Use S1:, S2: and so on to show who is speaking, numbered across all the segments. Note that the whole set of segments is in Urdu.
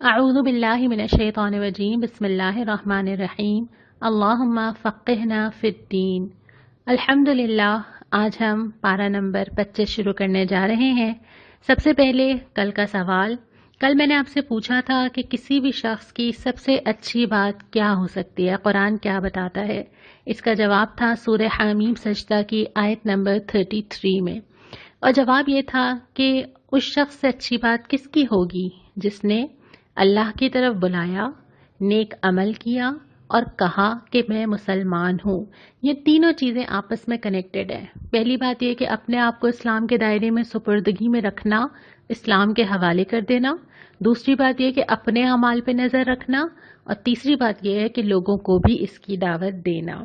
S1: اعوذ باللہ من الشیطان الرجیم بسم اللہ الرحمن الرحیم اللہم فقہنا فی الدین۔ الحمدللہ، آج ہم پارہ نمبر 25 شروع کرنے جا رہے ہیں۔ سب سے پہلے کل کا سوال۔ کل میں نے آپ سے پوچھا تھا کہ کسی بھی شخص کی سب سے اچھی بات کیا ہو سکتی ہے، قرآن کیا بتاتا ہے؟ اس کا جواب تھا سورہ حمیم سجدہ کی آیت نمبر 33 میں، اور جواب یہ تھا کہ اس شخص سے اچھی بات کس کی ہوگی جس نے اللہ کی طرف بلایا، نیک عمل کیا اور کہا کہ میں مسلمان ہوں۔ یہ تینوں چیزیں آپس میں کنیکٹڈ ہیں۔ پہلی بات یہ کہ اپنے آپ کو اسلام کے دائرے میں سپردگی میں رکھنا، اسلام کے حوالے کر دینا۔ دوسری بات یہ کہ اپنے اعمال پہ نظر رکھنا، اور تیسری بات یہ ہے کہ لوگوں کو بھی اس کی دعوت دینا۔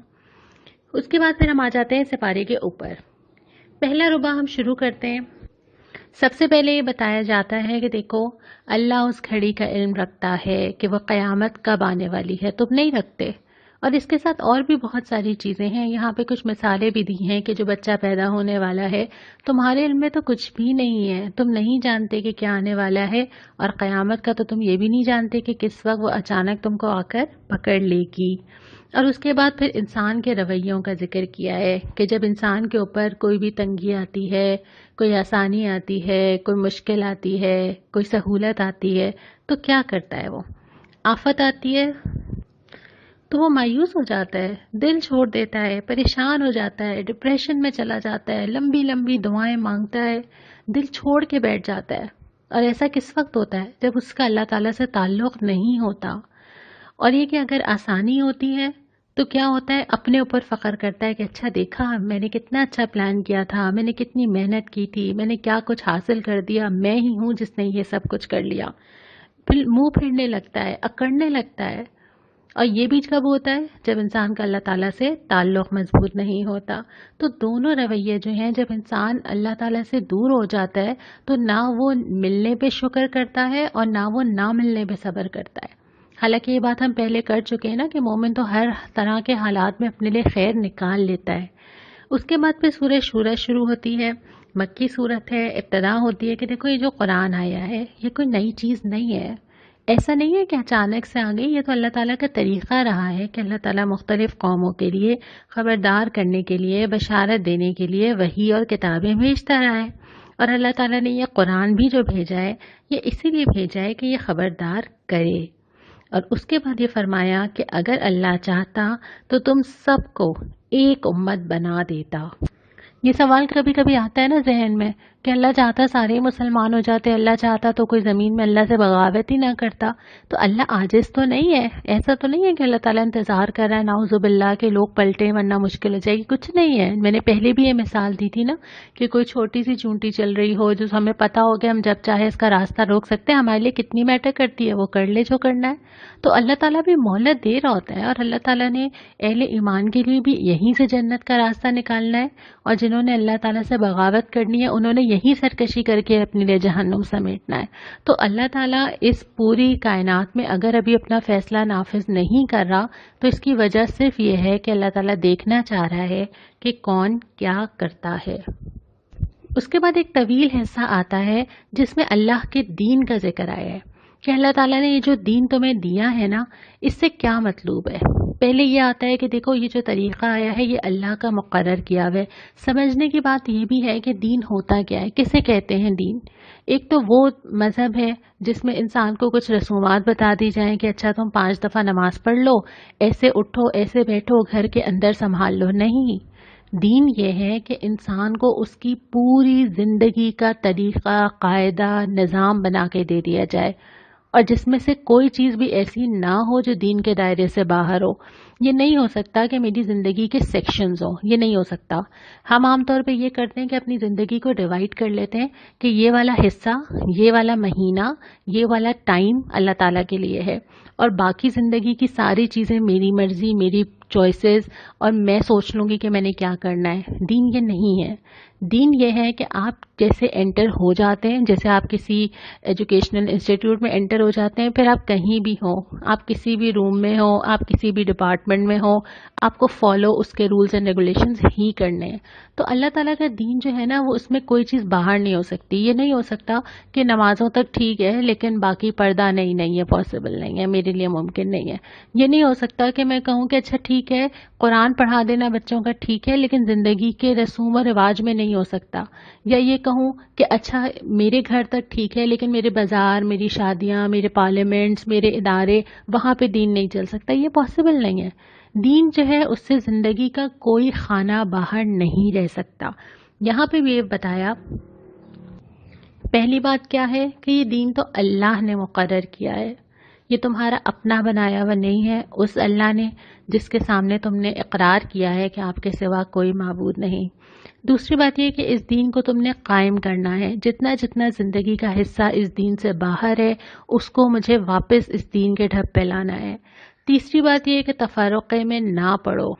S1: اس کے بعد پھر ہم آ جاتے ہیں سپارے کے اوپر۔ پہلا ربع ہم شروع کرتے ہیں۔ سب سے پہلے یہ بتایا جاتا ہے کہ دیکھو، اللہ اس گھڑی کا علم رکھتا ہے کہ وہ قیامت کب آنے والی ہے، تم نہیں رکھتے۔ اور اس کے ساتھ اور بھی بہت ساری چیزیں ہیں، یہاں پہ کچھ مثالیں بھی دی ہیں کہ جو بچہ پیدا ہونے والا ہے تمہارے علم میں تو کچھ بھی نہیں ہے، تم نہیں جانتے کہ کیا آنے والا ہے، اور قیامت کا تو تم یہ بھی نہیں جانتے کہ کس وقت وہ اچانک تم کو آ کر پکڑ لے گی۔ اور اس کے بعد پھر انسان کے رویوں کا ذکر کیا ہے کہ جب انسان کے اوپر کوئی بھی تنگی آتی ہے، کوئی آسانی آتی ہے، کوئی مشکل آتی ہے، کوئی سہولت آتی ہے، تو کیا کرتا ہے؟ وہ آفت آتی ہے تو وہ مایوس ہو جاتا ہے، دل چھوڑ دیتا ہے، پریشان ہو جاتا ہے، ڈپریشن میں چلا جاتا ہے، لمبی لمبی دعائیں مانگتا ہے، دل چھوڑ کے بیٹھ جاتا ہے۔ اور ایسا کس وقت ہوتا ہے؟ جب اس کا اللہ تعالیٰ سے تعلق نہیں ہوتا۔ اور یہ کہ اگر آسانی ہوتی ہے تو کیا ہوتا ہے؟ اپنے اوپر فخر کرتا ہے کہ اچھا دیکھا، میں نے کتنا اچھا پلان کیا تھا، میں نے کتنی محنت کی تھی، میں نے کیا کچھ حاصل کر دیا، میں ہی ہوں جس نے یہ سب کچھ کر لیا۔ پھر منہ پھیرنے لگتا ہے، اکڑنے لگتا ہے۔ اور یہ بیچ کب ہوتا ہے؟ جب انسان کا اللہ تعالیٰ سے تعلق مضبوط نہیں ہوتا۔ تو دونوں رویے جو ہیں، جب انسان اللہ تعالیٰ سے دور ہو جاتا ہے تو نہ وہ ملنے پہ شکر کرتا ہے اور نہ وہ نہ ملنے پہ صبر کرتا ہے۔ حالانکہ یہ بات ہم پہلے کر چکے ہیں نا کہ مومن تو ہر طرح کے حالات میں اپنے لیے خیر نکال لیتا ہے۔ اس کے بعد پھر سورہ شورہ شروع ہوتی ہے، مکی صورت ہے۔ ابتدا ہوتی ہے کہ دیکھو یہ جو قرآن آیا ہے یہ کوئی نئی چیز نہیں ہے، ایسا نہیں ہے کہ اچانک سے آ گئی، یہ تو اللہ تعالیٰ کا طریقہ رہا ہے کہ اللہ تعالیٰ مختلف قوموں کے لیے خبردار کرنے کے لیے، بشارت دینے کے لیے وحی اور کتابیں بھیجتا رہا ہے۔ اور اللہ تعالیٰ نے یہ قرآن بھی جو بھیجا ہے یہ اسی لیے بھیجا ہے کہ یہ خبردار کرے۔ اور اس کے بعد یہ فرمایا کہ اگر اللہ چاہتا تو تم سب کو ایک امت بنا دیتا۔ یہ سوال کبھی کبھی آتا ہے نا ذہن میں کہ اللہ چاہتا سارے مسلمان ہو جاتے، اللہ چاہتا تو کوئی زمین میں اللہ سے بغاوت ہی نہ کرتا۔ تو اللہ عاجز تو نہیں ہے، ایسا تو نہیں ہے کہ اللہ تعالیٰ انتظار کر رہا ہے نعوذ باللہ کہ لوگ پلٹیں ورنہ مشکل ہو جائے گی، کچھ نہیں ہے۔ میں نے پہلے بھی یہ مثال دی تھی نا کہ کوئی چھوٹی سی چونٹی چل رہی ہو جو ہمیں پتہ ہو کہ ہم جب چاہے اس کا راستہ روک سکتے ہیں، ہمارے لیے کتنی میٹر کرتی ہے، وہ کر لے جو کرنا ہے۔ تو اللہ تعالیٰ بھی مہلت دے رہا ہوتا ہے، اور اللہ تعالیٰ نے اہل ایمان کے لیے بھی یہیں سے جنت کا راستہ نکالنا ہے، اور جنہوں نے اللہ تعالیٰ سے بغاوت کرنی ہے انہوں نے یہی سرکشی کر کے اپنے لیے جہنم سمیٹنا ہے۔ تو اللہ تعالیٰ اس پوری کائنات میں اگر ابھی اپنا فیصلہ نافذ نہیں کر رہا تو اس کی وجہ صرف یہ ہے کہ اللہ تعالیٰ دیکھنا چاہ رہا ہے کہ کون کیا کرتا ہے۔ اس کے بعد ایک طویل حصہ آتا ہے جس میں اللہ کے دین کا ذکر آیا ہے کہ اللہ تعالیٰ نے یہ جو دین تمہیں دیا ہے نا، اس سے کیا مطلوب ہے۔ پہلے یہ آتا ہے کہ دیکھو یہ جو طریقہ آیا ہے یہ اللہ کا مقرر کیا ہوا ہے۔ سمجھنے کی بات یہ بھی ہے کہ دین ہوتا کیا ہے، کسے کہتے ہیں دین۔ ایک تو وہ مذہب ہے جس میں انسان کو کچھ رسومات بتا دی جائیں کہ اچھا تم 5 دفعہ نماز پڑھ لو، ایسے اٹھو، ایسے بیٹھو، گھر کے اندر سنبھال لو۔ نہیں، دین یہ ہے کہ انسان کو اس کی پوری زندگی کا طریقہ، قاعدہ، نظام بنا کے دے دیا جائے، اور جس میں سے کوئی چیز بھی ایسی نہ ہو جو دین کے دائرے سے باہر ہو۔ یہ نہیں ہو سکتا کہ میری زندگی کے سیکشنز ہوں، یہ نہیں ہو سکتا۔ ہم عام طور پہ یہ کرتے ہیں کہ اپنی زندگی کو ڈیوائیڈ کر لیتے ہیں کہ یہ والا حصہ، یہ والا مہینہ، یہ والا ٹائم اللہ تعالیٰ کے لیے ہے، اور باقی زندگی کی ساری چیزیں میری مرضی، میری چوائسیز اور میں سوچ لوں گی کہ میں نے کیا کرنا ہے. دین یہ نہیں ہے. دین یہ ہے کہ آپ جیسے انٹر ہو جاتے ہیں، جیسے آپ کسی ایجوکیشنل انسٹیٹیوٹ میں انٹر ہو جاتے ہیں، پھر آپ کہیں بھی ہوں، آپ کسی بھی روم میں ہوں، آپ کسی بھی ڈپارٹمنٹ میں ہوں، آپ کو فالو اس کے رولز اینڈ ریگولیشنز ہی کرنے ہیں. تو اللہ تعالیٰ کا دین جو ہے نا، وہ اس میں کوئی چیز باہر نہیں ہو سکتی. یہ نہیں ہو سکتا کہ نمازوں تک ٹھیک ہے لیکن باقی پردہ نہیں ہے، پاسبل نہیں ہے، میرے لیے ممکن نہیں ہے. یہ نہیں ہو سکتا کہ میں کہوں کہ اچھا ٹھیک ہے قرآن پڑھا دینا بچوں کا ٹھیک ہے لیکن زندگی کے رسوم و رواج میں نہیں ہو سکتا. یا یہ کہوں کہ اچھا میرے گھر تک ٹھیک ہے لیکن میرے بازار، میری شادیاں، میرے پارلیمنٹس، میرے ادارے، وہاں پہ دین نہیں چل سکتا. یہ پاسبل نہیں ہے. دین جو ہے اس سے زندگی کا کوئی خانہ باہر نہیں رہ سکتا. یہاں پہ بھی یہ بتایا، پہلی بات کیا ہے کہ یہ دین تو اللہ نے مقرر کیا ہے، یہ تمہارا اپنا بنایا ہوا نہیں ہے. اس اللہ نے جس کے سامنے تم نے اقرار کیا ہے کہ آپ کے سوا کوئی معبود نہیں. دوسری بات یہ کہ اس دین کو تم نے قائم کرنا ہے. جتنا جتنا زندگی کا حصہ اس دین سے باہر ہے اس کو مجھے واپس اس دین کے ڈھب پہ لانا ہے. تیسری بات یہ کہ تفرقے میں نہ پڑو.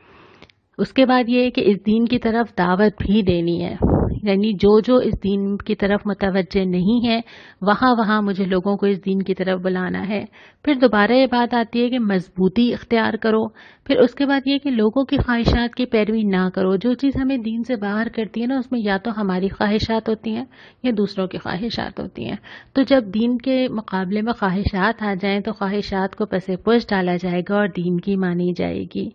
S1: اس کے بعد یہ کہ اس دین کی طرف دعوت بھی دینی ہے، یعنی جو اس دین کی طرف متوجہ نہیں ہے وہاں وہاں مجھے لوگوں کو اس دین کی طرف بلانا ہے. پھر دوبارہ یہ بات آتی ہے کہ مضبوطی اختیار کرو. پھر اس کے بعد یہ کہ لوگوں کی خواہشات کی پیروی نہ کرو. جو چیز ہمیں دین سے باہر کرتی ہے نا، اس میں یا تو ہماری خواہشات ہوتی ہیں یا دوسروں کی خواہشات ہوتی ہیں. تو جب دین کے مقابلے میں خواہشات آ جائیں تو خواہشات کو پس پش ڈالا جائے گا اور دین کی مانی جائے گی.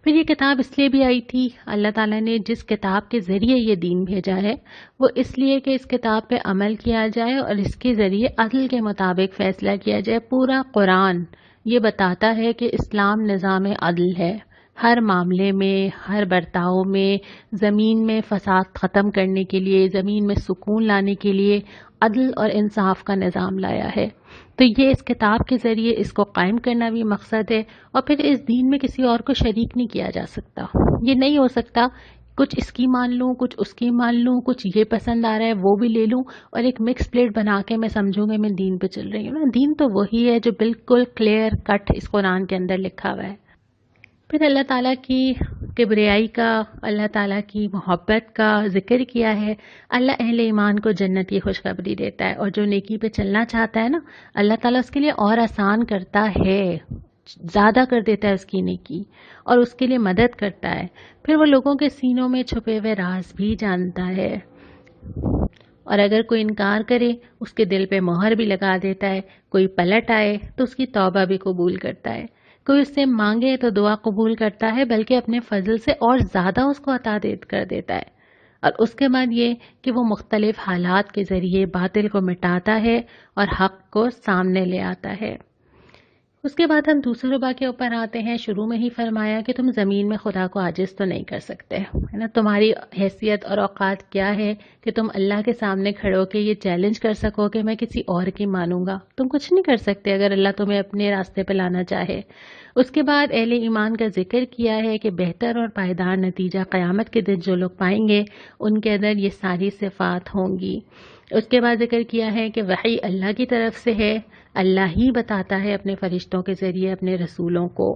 S1: پھر یہ کتاب اس لیے بھی آئی تھی، اللہ تعالیٰ نے جس کتاب کے ذریعے یہ دین بھیجا ہے وہ اس لیے کہ اس کتاب پہ عمل کیا جائے اور اس کے ذریعے عدل کے مطابق فیصلہ کیا جائے. پورا قرآن یہ بتاتا ہے کہ اسلام نظام عدل ہے. ہر معاملے میں، ہر برتاؤ میں، زمین میں فساد ختم کرنے کے لیے، زمین میں سکون لانے کے لیے عدل اور انصاف کا نظام لایا ہے. تو یہ اس کتاب کے ذریعے اس کو قائم کرنا بھی مقصد ہے. اور پھر اس دین میں کسی اور کو شریک نہیں کیا جا سکتا. یہ نہیں ہو سکتا کچھ اس کی مان لوں، کچھ اس کی مان لوں، کچھ یہ پسند آ رہا ہے وہ بھی لے لوں اور ایک مکس پلیٹ بنا کے میں سمجھوں گا میں دین پہ چل رہی ہوں نا. دین تو وہی ہے جو بالکل کلیئر کٹ اس قرآن کے اندر لکھا ہوا ہے. پھر اللہ تعالیٰ کی کبریائی کا، اللہ تعالیٰ کی محبت کا ذکر کیا ہے. اللہ اہل ایمان کو جنت کی خوشخبری دیتا ہے، اور جو نیکی پہ چلنا چاہتا ہے نا، اللہ تعالیٰ اس کے لیے اور آسان کرتا ہے، زیادہ کر دیتا ہے اس کی نیکی اور اس کے لیے مدد کرتا ہے. پھر وہ لوگوں کے سینوں میں چھپے ہوئے راز بھی جانتا ہے، اور اگر کوئی انکار کرے اس کے دل پہ مہر بھی لگا دیتا ہے. کوئی پلٹ آئے تو اس کی توبہ بھی قبول کرتا ہے. کوئی اس سے مانگے تو دعا قبول کرتا ہے، بلکہ اپنے فضل سے اور زیادہ اس کو عطا کر دیتا ہے. اور اس کے بعد یہ کہ وہ مختلف حالات کے ذریعے باطل کو مٹاتا ہے اور حق کو سامنے لے آتا ہے. اس کے بعد ہم دوسرے ربع کے اوپر آتے ہیں. شروع میں ہی فرمایا کہ تم زمین میں خدا کو عاجز تو نہیں کر سکتے، ہے نا. تمہاری حیثیت اور اوقات کیا ہے کہ تم اللہ کے سامنے کھڑے ہو کے یہ چیلنج کر سکو کہ میں کسی اور کی مانوں گا؟ تم کچھ نہیں کر سکتے اگر اللہ تمہیں اپنے راستے پہ لانا چاہے. اس کے بعد اہل ایمان کا ذکر کیا ہے کہ بہتر اور پائیدار نتیجہ قیامت کے دن جو لوگ پائیں گے ان کے اندر یہ ساری صفات ہوں گی. اس کے بعد ذکر کیا ہے کہ وحی اللہ کی طرف سے ہے، اللہ ہی بتاتا ہے اپنے فرشتوں کے ذریعے اپنے رسولوں کو.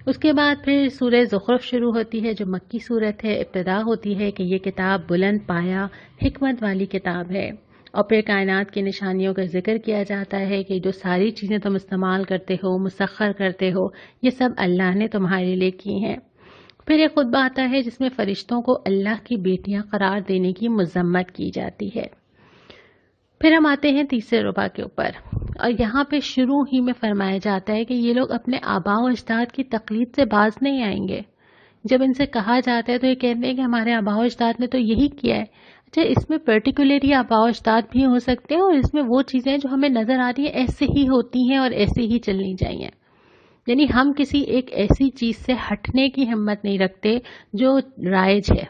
S1: اس کے بعد پھر سورہ زخرف شروع ہوتی ہے جو مکی صورت ہے. ابتدا ہوتی ہے کہ یہ کتاب بلند پایا حکمت والی کتاب ہے، اور پھر کائنات کی نشانیوں کا ذکر کیا جاتا ہے کہ جو ساری چیزیں تم استعمال کرتے ہو، مسخر کرتے ہو، یہ سب اللہ نے تمہارے لیے کی ہیں. پھر ایک خطبہ آتا ہے جس میں فرشتوں کو اللہ کی بیٹیاں قرار دینے کی مذمت کی جاتی ہے. پھر ہم آتے ہیں تیسرے ربع کے اوپر، اور یہاں پہ شروع ہی میں فرمایا جاتا ہے کہ یہ لوگ اپنے آباء و اجداد کی تقلید سے باز نہیں آئیں گے. جب ان سے کہا جاتا ہے تو یہ کہتے ہیں کہ ہمارے آباء و اجداد نے تو یہی کیا ہے. اچھا، اس میں پرٹیکولرلی آباء و اجداد بھی ہو سکتے ہیں، اور اس میں وہ چیزیں جو ہمیں نظر آ رہی ہیں ایسے ہی ہوتی ہیں اور ایسے ہی چلنی چاہیے. یعنی ہم کسی ایک ایسی چیز سے ہٹنے کی ہمت نہیں رکھتے جو رائج ہے،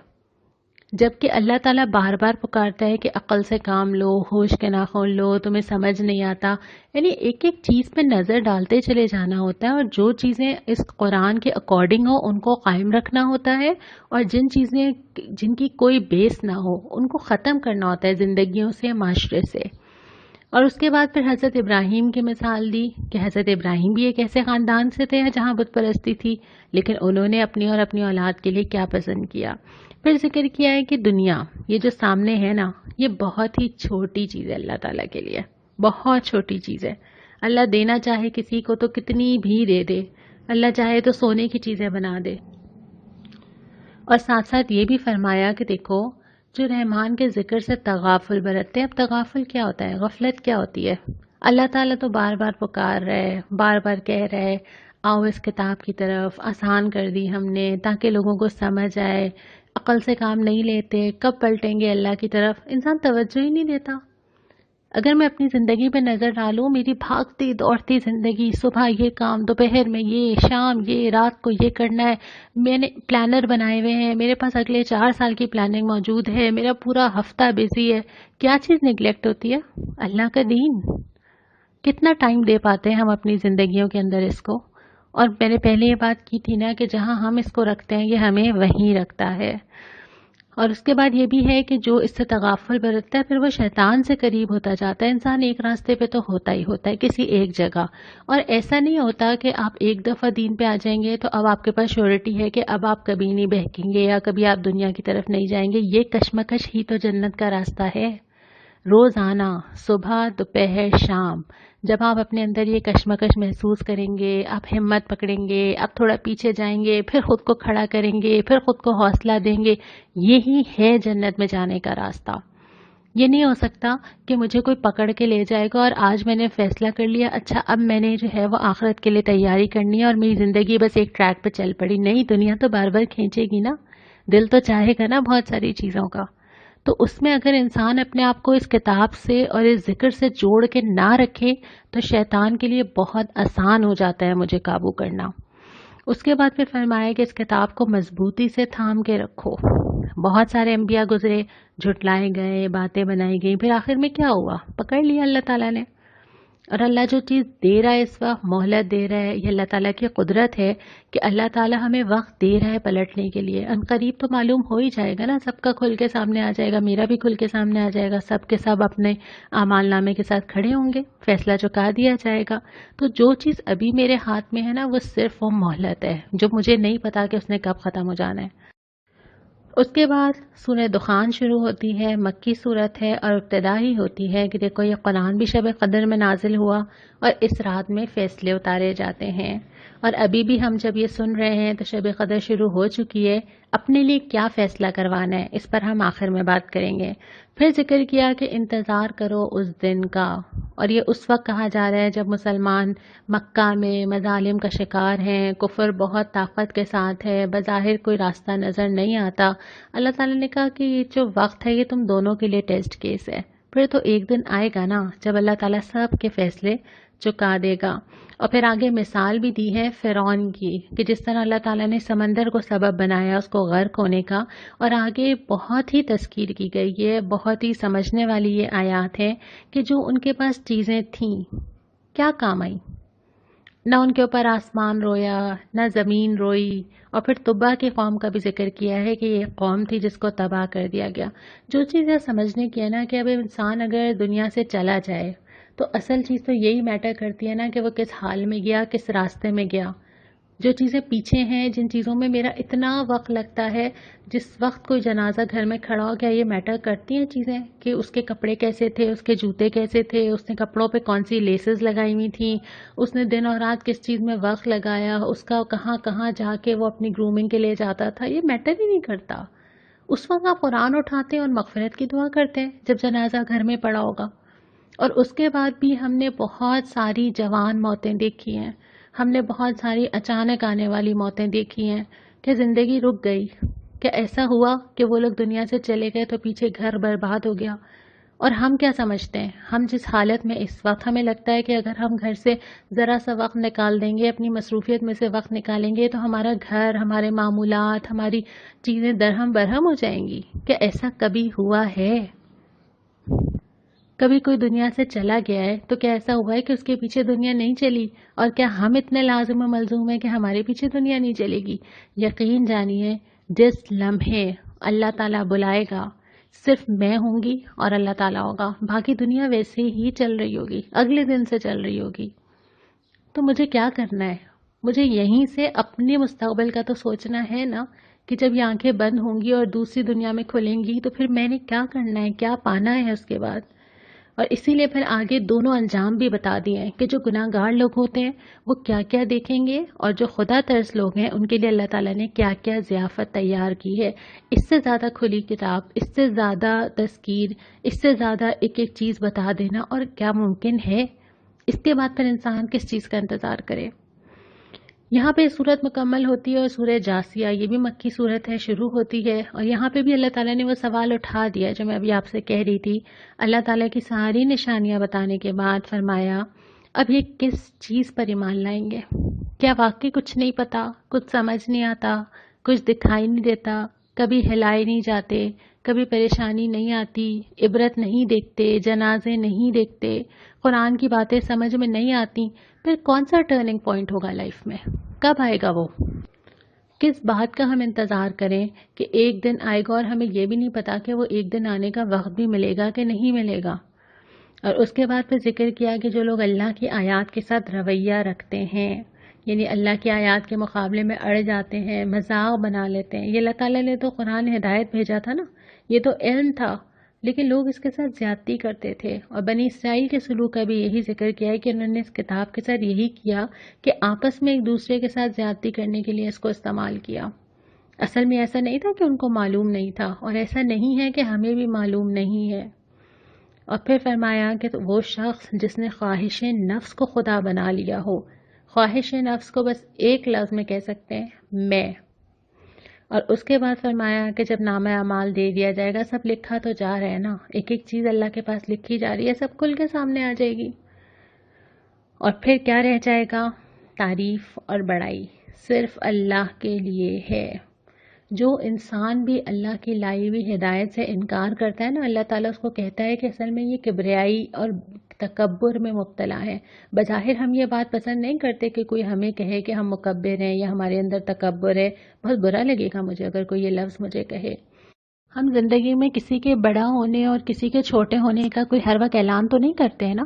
S1: جبکہ اللہ تعالیٰ بار بار پکارتا ہے کہ عقل سے کام لو، ہوش کے ناخن لو، تمہیں سمجھ نہیں آتا. یعنی ایک ایک چیز پہ نظر ڈالتے چلے جانا ہوتا ہے، اور جو چیزیں اس قرآن کے اکارڈنگ ہو ان کو قائم رکھنا ہوتا ہے، اور جن کی کوئی بیس نہ ہو ان کو ختم کرنا ہوتا ہے زندگیوں سے، معاشرے سے. اور اس کے بعد پھر حضرت ابراہیم کی مثال دی کہ حضرت ابراہیم بھی ایک ایسے خاندان سے تھے جہاں بت پرستی تھی، لیکن انہوں نے اپنی اور اپنی اولاد کے لیے کیا پسند کیا۔ پھر ذکر کیا ہے کہ دنیا یہ جو سامنے ہے نا، یہ بہت ہی چھوٹی چیز ہے اللہ تعالیٰ کے لیے، بہت چھوٹی چیز ہے۔ اللہ دینا چاہے کسی کو تو کتنی بھی دے دے، اللہ چاہے تو سونے کی چیزیں بنا دے۔ اور ساتھ ساتھ یہ بھی فرمایا کہ دیکھو جو رحمان کے ذکر سے تغافل برتتے ہیں، اب تغافل کیا ہوتا ہے، غفلت کیا ہوتی ہے؟ اللہ تعالیٰ تو بار بار پکار رہے، بار بار کہہ رہے آؤ اس کتاب کی طرف، آسان کر دی ہم نے تاکہ لوگوں کو سمجھ آئے، عقل سے کام نہیں لیتے، کب پلٹیں گے اللہ کی طرف، انسان توجہ ہی نہیں دیتا۔ اگر میں اپنی زندگی پہ نظر ڈالوں، میری بھاگتی دوڑتی زندگی، صبح یہ کام، دوپہر میں یہ، شام یہ، رات کو یہ کرنا ہے، میں نے پلانر بنائے ہوئے ہیں، میرے پاس اگلے 4 سال کی پلاننگ موجود ہے، میرا پورا ہفتہ بزی ہے، کیا چیز نگلیکٹ ہوتی ہے؟ اللہ کا دین۔ کتنا ٹائم دے پاتے ہیں ہم اپنی زندگیوں کے اندر اس کو؟ اور میں نے پہلے یہ بات کی تھی نا کہ جہاں ہم اس کو رکھتے ہیں یہ ہمیں وہیں رکھتا ہے۔ اور اس کے بعد یہ بھی ہے کہ جو اس سے تغافل برتتا ہے پھر وہ شیطان سے قریب ہوتا جاتا ہے۔ انسان ایک راستے پہ تو ہوتا ہی ہوتا ہے کسی ایک جگہ، اور ایسا نہیں ہوتا کہ آپ ایک دفعہ دین پہ آ جائیں گے تو اب آپ کے پاس شیورٹی ہے کہ اب آپ کبھی نہیں بہکیں گے یا کبھی آپ دنیا کی طرف نہیں جائیں گے۔ یہ کشمکش ہی تو جنت کا راستہ ہے۔ روزانہ صبح دوپہر شام جب آپ اپنے اندر یہ کشمکش محسوس کریں گے، آپ ہمت پکڑیں گے، آپ تھوڑا پیچھے جائیں گے، پھر خود کو کھڑا کریں گے، پھر خود کو حوصلہ دیں گے، یہی ہے جنت میں جانے کا راستہ۔ یہ نہیں ہو سکتا کہ مجھے کوئی پکڑ کے لے جائے گا اور آج میں نے فیصلہ کر لیا، اچھا اب میں نے جو ہے وہ آخرت کے لیے تیاری کرنی ہے اور میری زندگی بس ایک ٹریک پہ چل پڑی۔ نہیں، دنیا تو بار بار کھینچے گی نا، دل تو چاہے گا نا بہت ساری چیزوں کا۔ تو اس میں اگر انسان اپنے آپ کو اس کتاب سے اور اس ذکر سے جوڑ کے نہ رکھے تو شیطان کے لیے بہت آسان ہو جاتا ہے مجھے قابو کرنا۔ اس کے بعد پھر فرمایا کہ اس کتاب کو مضبوطی سے تھام کے رکھو۔ بہت سارے انبیاء گزرے، جھٹلائے گئے، باتیں بنائی گئیں، پھر آخر میں کیا ہوا؟ پکڑ لیا اللہ تعالیٰ نے۔ اور اللہ جو چیز دے رہا ہے اس وقت، مہلت دے رہا ہے، یہ اللہ تعالیٰ کی قدرت ہے کہ اللہ تعالیٰ ہمیں وقت دے رہا ہے پلٹنے کے لیے۔ ان قریب تو معلوم ہو ہی جائے گا نا، سب کا کھل کے سامنے آ جائے گا، میرا بھی کھل کے سامنے آ جائے گا، سب کے سب اپنے اعمال نامے کے ساتھ کھڑے ہوں گے، فیصلہ چکا دیا جائے گا۔ تو جو چیز ابھی میرے ہاتھ میں ہے نا، وہ صرف وہ مہلت ہے جو مجھے نہیں پتا کہ اس نے کب ختم ہو جانا ہے۔ اس کے بعد سورہ دخان شروع ہوتی ہے، مکی صورت ہے اور ابتدا ہی ہوتی ہے کہ دیکھو یہ قرآن بھی شب قدر میں نازل ہوا اور اس رات میں فیصلے اتارے جاتے ہیں۔ اور ابھی بھی ہم جب یہ سن رہے ہیں تو شب قدر شروع ہو چکی ہے، اپنے لیے کیا فیصلہ کروانا ہے اس پر ہم آخر میں بات کریں گے۔ پھر ذکر کیا کہ انتظار کرو اس دن کا، اور یہ اس وقت کہا جا رہا ہے جب مسلمان مکہ میں مظالم کا شکار ہیں، کفر بہت طاقت کے ساتھ ہے، بظاہر کوئی راستہ نظر نہیں آتا۔ اللہ تعالیٰ نے کہا کہ یہ جو وقت ہے یہ تم دونوں کے لیے ٹیسٹ کیس ہے، پھر تو ایک دن آئے گا نا جب اللہ تعالیٰ سب کے فیصلے چکا دے گا۔ اور پھر آگے مثال بھی دی ہے فرعون کی کہ جس طرح اللہ تعالیٰ نے سمندر کو سبب بنایا اس کو غرق ہونے کا، اور آگے بہت ہی تذکیر کی گئی ہے، بہت ہی سمجھنے والی یہ آیات ہے کہ جو ان کے پاس چیزیں تھیں کیا کام آئیں؟ نہ ان کے اوپر آسمان رویا، نہ زمین روئی۔ اور پھر طبا کی قوم کا بھی ذکر کیا ہے کہ یہ قوم تھی جس کو تباہ کر دیا گیا۔ جو چیزیں سمجھنے کی ہے نا کہ اب انسان اگر دنیا سے چلا جائے تو اصل چیز تو یہی میٹر کرتی ہے نا کہ وہ کس حال میں گیا، کس راستے میں گیا۔ جو چیزیں پیچھے ہیں، جن چیزوں میں میرا اتنا وقت لگتا ہے، جس وقت کوئی جنازہ گھر میں کھڑا ہو گیا، یہ میٹر کرتی ہیں چیزیں کہ اس کے کپڑے کیسے تھے، اس کے جوتے کیسے تھے، اس نے کپڑوں پہ کون سی لیسز لگائی ہوئی تھیں، اس نے دن اور رات کس چیز میں وقت لگایا، اس کا کہاں کہاں جا کے وہ اپنی گرومنگ کے لیے جاتا تھا، یہ میٹر ہی نہیں کرتا۔ اس وقت آپ قرآن اٹھاتے ہیں اور مغفرت کی دعا کرتے ہیں جب جنازہ گھر میں پڑا ہوگا۔ اور اس کے بعد بھی ہم نے بہت ساری جوان موتیں دیکھی ہیں، ہم نے بہت ساری اچانک آنے والی موتیں دیکھی ہیں کہ زندگی رک گئی، کہ ایسا ہوا کہ وہ لوگ دنیا سے چلے گئے تو پیچھے گھر برباد ہو گیا۔ اور ہم کیا سمجھتے ہیں، ہم جس حالت میں اس وقت ہمیں لگتا ہے کہ اگر ہم گھر سے ذرا سا وقت نکال دیں گے، اپنی مصروفیت میں سے وقت نکالیں گے تو ہمارا گھر، ہمارے معمولات، ہماری چیزیں درہم برہم ہو جائیں گی۔ کہ ایسا کبھی ہوا ہے؟ کبھی کوئی دنیا سے چلا گیا ہے تو کیا ایسا ہوا ہے کہ اس کے پیچھے دنیا نہیں چلی؟ اور کیا ہم اتنے لازم و ملزوم ہیں کہ ہمارے پیچھے دنیا نہیں چلے گی؟ یقین جانیے جس لمحے اللہ تعالیٰ بلائے گا، صرف میں ہوں گی اور اللہ تعالیٰ ہوگا، باقی دنیا ویسے ہی چل رہی ہوگی، اگلے دن سے چل رہی ہوگی۔ تو مجھے کیا کرنا ہے؟ مجھے یہیں سے اپنے مستقبل کا تو سوچنا ہے نا، کہ جب یہ آنکھیں بند ہوں گی اور دوسری دنیا میں کھلیں گی تو پھر میں نے کیا کرنا ہے، کیا پانا ہے اس کے بعد۔ اور اسی لیے پھر آگے دونوں انجام بھی بتا دیے ہیں کہ جو گناہ گار لوگ ہوتے ہیں وہ کیا کیا دیکھیں گے، اور جو خدا ترس لوگ ہیں ان کے لیے اللہ تعالیٰ نے کیا کیا ضیافت تیار کی ہے۔ اس سے زیادہ کھلی کتاب، اس سے زیادہ تذکیر، اس سے زیادہ ایک ایک چیز بتا دینا اور کیا ممکن ہے؟ اس کے بعد پھر انسان کس چیز کا انتظار کرے؟ یہاں پہ صورت مکمل ہوتی ہے اور سورہ جاسیہ، یہ بھی مکی صورت ہے، شروع ہوتی ہے، اور یہاں پہ بھی اللہ تعالیٰ نے وہ سوال اٹھا دیا جو میں ابھی آپ سے کہہ رہی تھی۔ اللہ تعالیٰ کی ساری نشانیاں بتانے کے بعد فرمایا اب یہ کس چیز پر ایمان لائیں گے؟ کیا واقعی کچھ نہیں پتا، کچھ سمجھ نہیں آتا، کچھ دکھائی نہیں دیتا، کبھی ہلائے نہیں جاتے، کبھی پریشانی نہیں آتی، عبرت نہیں دیکھتے، جنازے نہیں دیکھتے، قرآن کی باتیں سمجھ میں نہیں آتی، پھر کون سا ٹرننگ پوائنٹ ہوگا لائف میں؟ کب آئے گا وہ؟ کس بات کا ہم انتظار کریں کہ ایک دن آئے گا، اور ہمیں یہ بھی نہیں پتا کہ وہ ایک دن آنے کا وقت بھی ملے گا کہ نہیں ملے گا۔ اور اس کے بعد پھر ذکر کیا کہ جو لوگ اللہ کی آیات کے ساتھ رویہ رکھتے ہیں، یعنی اللہ کی آیات کے مقابلے میں اڑ جاتے ہیں، مذاق بنا لیتے ہیں۔ یہ اللہ تعالیٰ نے تو قرآن ہدایت بھیجا تھا نا، یہ تو علم تھا، لیکن لوگ اس کے ساتھ زیادتی کرتے تھے۔ اور بنی اسرائیل کے سلوک کا بھی یہی ذکر کیا ہے کہ انہوں نے اس کتاب کے ساتھ یہی کیا کہ آپس میں ایک دوسرے کے ساتھ زیادتی کرنے کے لیے اس کو استعمال کیا۔ اصل میں ایسا نہیں تھا کہ ان کو معلوم نہیں تھا، اور ایسا نہیں ہے کہ ہمیں بھی معلوم نہیں ہے۔ اور پھر فرمایا کہ وہ شخص جس نے خواہش نفس کو خدا بنا لیا ہو، خواہش نفس کو بس ایک لفظ میں کہہ سکتے ہیں، میں۔ اور اس کے بعد فرمایا کہ جب نامہ اعمال دے دیا جائے گا، سب لکھا تو جا رہا ہے نا، ایک ایک چیز اللہ کے پاس لکھی جا رہی ہے، سب کھل کے سامنے آ جائے گی۔ اور پھر کیا رہ جائے گا؟ تعریف اور بڑائی صرف اللہ کے لیے ہے۔ جو انسان بھی اللہ کی لائی ہوئی ہدایت سے انکار کرتا ہے نا، اللہ تعالیٰ اس کو کہتا ہے کہ اصل میں یہ کبریائی اور تکبر میں مبتلا ہے۔ بظاہر ہم یہ بات پسند نہیں کرتے کہ کوئی ہمیں کہے کہ ہم مکبر ہیں یا ہمارے اندر تکبر ہے، بہت برا لگے گا مجھے اگر کوئی یہ لفظ مجھے کہے۔ ہم زندگی میں کسی کے بڑا ہونے اور کسی کے چھوٹے ہونے کا کوئی ہر وقت اعلان تو نہیں کرتے ہیں نا،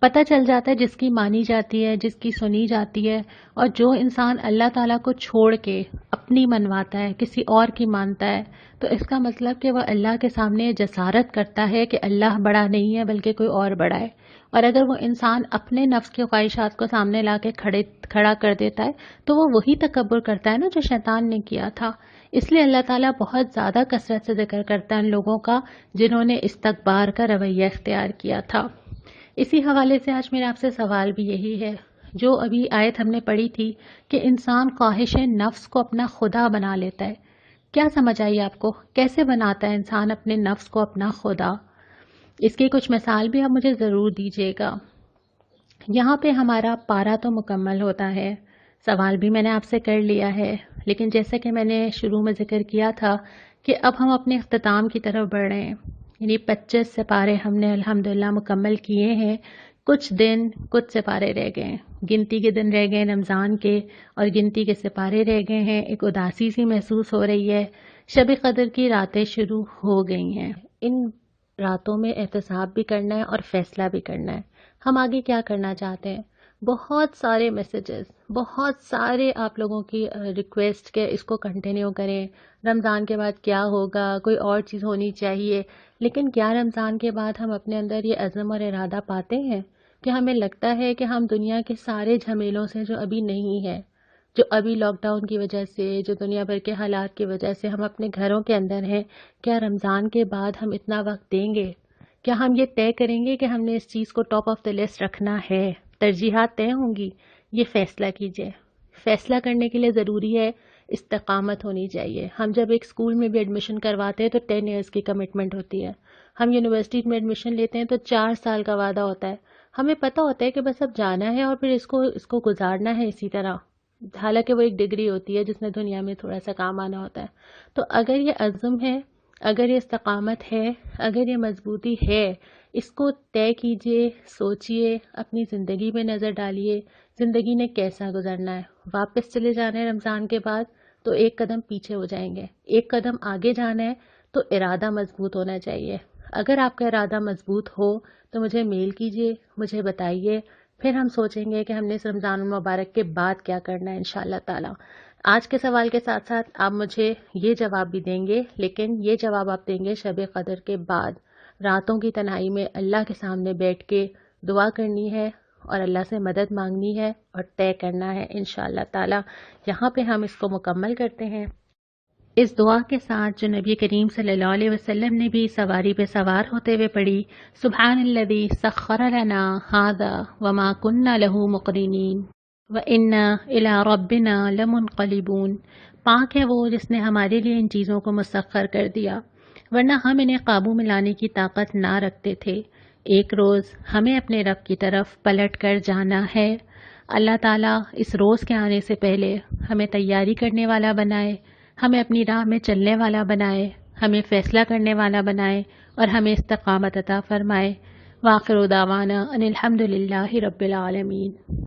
S1: پتہ چل جاتا ہے جس کی مانی جاتی ہے، جس کی سنی جاتی ہے۔ اور جو انسان اللہ تعالیٰ کو چھوڑ کے اپنی منواتا ہے، کسی اور کی مانتا ہے، تو اس کا مطلب کہ وہ اللہ کے سامنے جسارت کرتا ہے کہ اللہ بڑا نہیں ہے بلکہ کوئی اور بڑا ہے۔ اور اگر وہ انسان اپنے نفس کی خواہشات کو سامنے لا کے کھڑا کر دیتا ہے تو وہ وہی تکبر کرتا ہے نا جو شیطان نے کیا تھا۔ اس لیے اللہ تعالیٰ بہت زیادہ کثرت سے ذکر کرتا ہے ان لوگوں کا جنہوں نے استکبار کا رویہ اختیار کیا تھا۔ اسی حوالے سے آج میرا آپ سے سوال بھی یہی ہے، جو ابھی آیت ہم نے پڑھی تھی کہ انسان خواہش نفس کو اپنا خدا بنا لیتا ہے، کیا سمجھ آئی آپ کو؟ کیسے بناتا ہے انسان اپنے نفس کو اپنا خدا؟ اس کی کچھ مثال بھی آپ مجھے ضرور دیجیے گا۔ یہاں پہ ہمارا پارا تو مکمل ہوتا ہے، سوال بھی میں نے آپ سے کر لیا ہے، لیکن جیسا کہ میں نے شروع میں ذکر کیا تھا کہ اب ہم اپنے اختتام کی طرف بڑھ رہے ہیں، یعنی 25 سپارے ہم نے الحمدللہ مکمل کیے ہیں۔ کچھ دن، کچھ سپارے رہ گئے ہیں، گنتی کے دن رہ گئے رمضان کے، اور گنتی کے سپارے رہ گئے ہیں۔ ایک اداسی سی محسوس ہو رہی ہے۔ شب قدر کی راتیں شروع ہو گئی ہیں، ان راتوں میں احتساب بھی کرنا ہے اور فیصلہ بھی کرنا ہے ہم آگے کیا کرنا چاہتے ہیں۔ بہت سارے میسیجز، بہت سارے آپ لوگوں کی ریکویسٹ کہ اس کو کنٹینیو کریں، رمضان کے بعد کیا ہوگا، کوئی اور چیز ہونی چاہیے، لیکن کیا رمضان کے بعد ہم اپنے اندر یہ عزم اور ارادہ پاتے ہیں کہ ہمیں لگتا ہے کہ ہم دنیا کے سارے جھمیلوں سے جو ابھی نہیں ہے، جو ابھی لاک ڈاؤن کی وجہ سے، جو دنیا بھر کے حالات کی وجہ سے ہم اپنے گھروں کے اندر ہیں، کیا رمضان کے بعد ہم اتنا وقت دیں گے؟ کیا ہم یہ طے کریں گے کہ ہم نے اس چیز کو ٹاپ آف دا لسٹ رکھنا ہے؟ ترجیحات طے ہوں گی، یہ فیصلہ کیجئے۔ فیصلہ کرنے کے لیے ضروری ہے استقامت ہونی چاہیے۔ ہم جب ایک اسکول میں بھی ایڈمیشن کرواتے ہیں تو 10 ایئرس کی کمٹمنٹ ہوتی ہے، ہم یونیورسٹی میں ایڈمیشن لیتے ہیں تو 4 سال کا وعدہ ہوتا ہے۔ ہمیں پتہ ہوتا ہے کہ بس اب جانا ہے اور پھر اس کو گزارنا ہے اسی طرح، حالانکہ وہ ایک ڈگری ہوتی ہے جس میں دنیا میں تھوڑا سا کام آنا ہوتا ہے۔ تو اگر یہ عزم ہے، اگر یہ استقامت ہے، اگر یہ مضبوطی ہے، اس کو طے کیجئے، سوچئے، اپنی زندگی میں نظر ڈالیے، زندگی نے کیسا گزرنا ہے۔ واپس چلے جانا ہے رمضان کے بعد تو ایک قدم پیچھے ہو جائیں گے، ایک قدم آگے جانا ہے تو ارادہ مضبوط ہونا چاہیے۔ اگر آپ کا ارادہ مضبوط ہو تو مجھے میل کیجئے، مجھے بتائیے، پھر ہم سوچیں گے کہ ہم نے اس رمضان المبارک کے بعد کیا کرنا ہے انشاءاللہ تعالی۔ آج کے سوال کے ساتھ ساتھ آپ مجھے یہ جواب بھی دیں گے، لیکن یہ جواب آپ دیں گے شب قدر کے بعد۔ راتوں کی تنہائی میں اللہ کے سامنے بیٹھ کے دعا کرنی ہے اور اللہ سے مدد مانگنی ہے اور طے کرنا ہے انشاءاللہ تعالی۔ یہاں پہ ہم اس کو مکمل کرتے ہیں اس دعا کے ساتھ جو نبی کریم صلی اللہ علیہ وسلم نے بھی سواری پہ سوار ہوتے ہوئے پڑھی، سبحان الذی سخر لنا ھذا وما کننا لہ مقرنین وَإِنَّا إِلَىٰ رَبِّنَا لَمُنْقَلِبُونَ۔ پاک ہے وہ جس نے ہمارے لیے ان چیزوں کو مسخر کر دیا، ورنہ ہم انہیں قابو میں لانے کی طاقت نہ رکھتے تھے۔ ایک روز ہمیں اپنے رب کی طرف پلٹ کر جانا ہے۔ اللہ تعالیٰ اس روز کے آنے سے پہلے ہمیں تیاری کرنے والا بنائے، ہمیں اپنی راہ میں چلنے والا بنائے، ہمیں فیصلہ کرنے والا بنائے اور ہمیں استقامت عطا فرمائے۔ وآخر دعوانا ان الحمد للہ رب العالمین۔